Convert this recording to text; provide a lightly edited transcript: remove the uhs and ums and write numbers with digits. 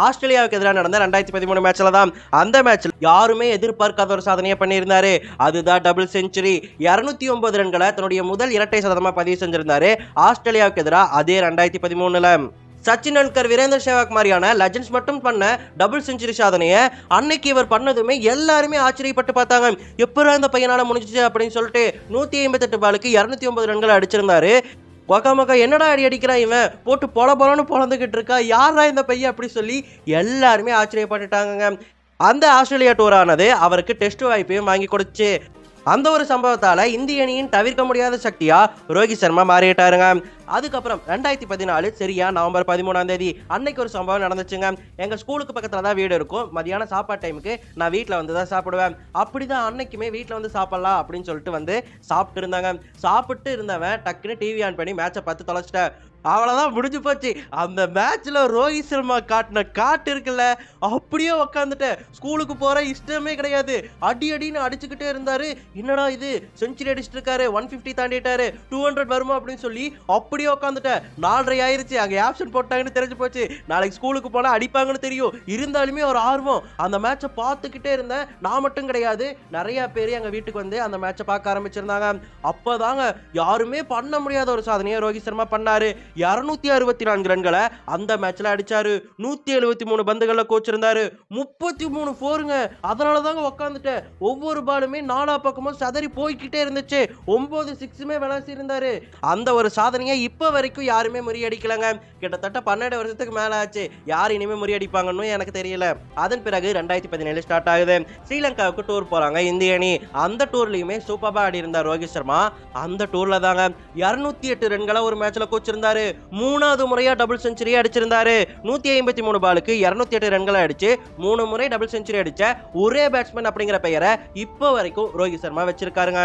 ஆஸ்திரேலியாவுக்கு எதிராக நடந்த 2013 மேட்ச்ல தான். அந்த மேட்ச்ல யாருமே எதிர்பார்க்காத ஒரு சாதனையை பண்ணியிருந்தாரு. அதுதான் டபுள் செஞ்சுரி. 209 ரன்களை தன்னுடைய முதல் இரட்டை சதமா பதிவு செஞ்சிருந்தாரு ஆஸ்திரேலியாவுக்கு எதிராக அதே 2013ல. சச்சின் டெண்டுல்கர், வீரேந்தர் சேவாக் மாதிரியான லெஜண்ட்ஸ் மட்டும் பண்ண டபுள் செஞ்சுரி சாதனையை அன்னைக்கு இவர் பண்ணதுமே எல்லாருமே ஆச்சரியப்பட்டு பார்த்தாங்க. எப்பரா இந்த பையனால முடிஞ்சிச்சு அப்படின்னு சொல்லிட்டு 158 பாலுக்கு 209 ரன்கள் அடிச்சிருந்தாரு. கொக்கமக்கா என்னடா அடி அடிக்கிறான் இவன், போட்டு பொலன்னு பொழந்துக்கிட்டு இருக்கா, யாரா இந்த பையன் அப்படி சொல்லி எல்லாருமே ஆச்சரியப்பட்டுட்டாங்க. அந்த ஆஸ்திரேலியா டூர் ஆனது அவருக்கு டெஸ்ட் வாய்ப்பையும் வாங்கி கொடுத்து, அந்த ஒரு சம்பவத்தால இந்திய அணியின் தவிர்க்க முடியாத சக்தியா ரோஹித் சர்மா மாறிட்டாருங்க. அதுக்கப்புறம் 2014 சரியா நவம்பர் 13ஆம் தேதி அன்னைக்கு ஒரு சம்பவம் நடந்துச்சுங்க. எங்க ஸ்கூலுக்கு பக்கத்துல தான் வீடு இருக்கும். மதியான சாப்பாடு டைமுக்கு நான் வீட்டில் வந்து தான் சாப்பிடுவேன். அப்படிதான் அன்னைக்குமே வீட்டில் வந்து சாப்பிடலாம் அப்படின்னு சொல்லிட்டு வந்து சாப்பிட்டு இருந்தாங்க. சாப்பிட்டு இருந்தவன் டக்குன்னு டிவி ஆன் பண்ணி மேட்சை பார்த்து தொலைச்சிட்டேன். அவ்வளோதான், முடிஞ்சு போச்சு. அந்த மேட்ச்ல ரோஹித் சர்மா காட்டின காட்டு இருக்குல்ல, அப்படியே உக்காந்துட்டேன். ஸ்கூலுக்கு போற இஷ்டமே கிடையாது. அடின்னு அடிச்சுக்கிட்டே இருந்தாரு. என்னடா இது, செஞ்சுரி அடிச்சுட்டு இருக்காரு, 150 தாண்டிட்டாரு, 200 வருமா அப்படின்னு சொல்லி அப்படியே உட்காந்துட்டேன். 4:30 ஆயிருச்சு. அங்கே ஆப்ஷன் போட்டாங்கன்னு தெரிஞ்சு போச்சு. நாளைக்கு ஸ்கூலுக்கு போனா அடிப்பாங்கன்னு தெரியும். இருந்தாலுமே ஒரு ஆர்வம். அந்த மேட்சை பார்த்துக்கிட்டே இருந்தேன். நான் மட்டும் கிடையாது, நிறைய பேர் எங்க வீட்டுக்கு வந்து அந்த மேட்சை பார்க்க ஆரம்பிச்சிருந்தாங்க. அப்பதாங்க யாருமே பண்ண முடியாத ஒரு சாதனையை ரோஹித் சர்மா பண்ணாரு. 264 ரன்களை அந்த மேட்ச்ல அடிச்சாரு. 173 பந்துகளை கோச்சிருந்தாரு. 33 போருங்க. அதனால தாங்க உட்காந்துட்டேன். ஒவ்வொரு பாலுமே நாலா பக்கமும் சதறி போய்கிட்டே இருந்துச்சு. 9 சிக்ஸுமே விளாசி இருந்தாரு. அந்த ஒரு சாதனையை இப்ப வரைக்கும் யாருமே முறியடிக்கலங்க. கிட்டத்தட்ட 12 வருஷத்துக்கு மேல ஆச்சு. யார் இனிமே முறியடிப்பாங்கன்னு எனக்கு தெரியல. அதன் பிறகு 2017 ஸ்டார்ட் ஆகுது. ஸ்ரீலங்காவுக்கு டூர் போறாங்க இந்திய அணி. அந்த டூர்லயுமே சூப்பரா ஆடி இருந்தார் ரோஹித் சர்மா. அந்த டூர்ல தாங்க 208 ரன்களை ஒரு மேட்ச்ல கோச்சிருந்தாரு. 3வது முறையா டபுள் செஞ்சுரி அடிச்சிருந்தாரு. 153 பாலுக்கு 208 ரன்களை அடிச்சு 3 முறை டபுள் செஞ்சுரி அடிச்ச ஒரே பேட்ஸ்மேன் அப்படிங்கிற பெயரை இப்போ வரைக்கும் ரோஹித் சர்மா வச்சிருக்காருங்க.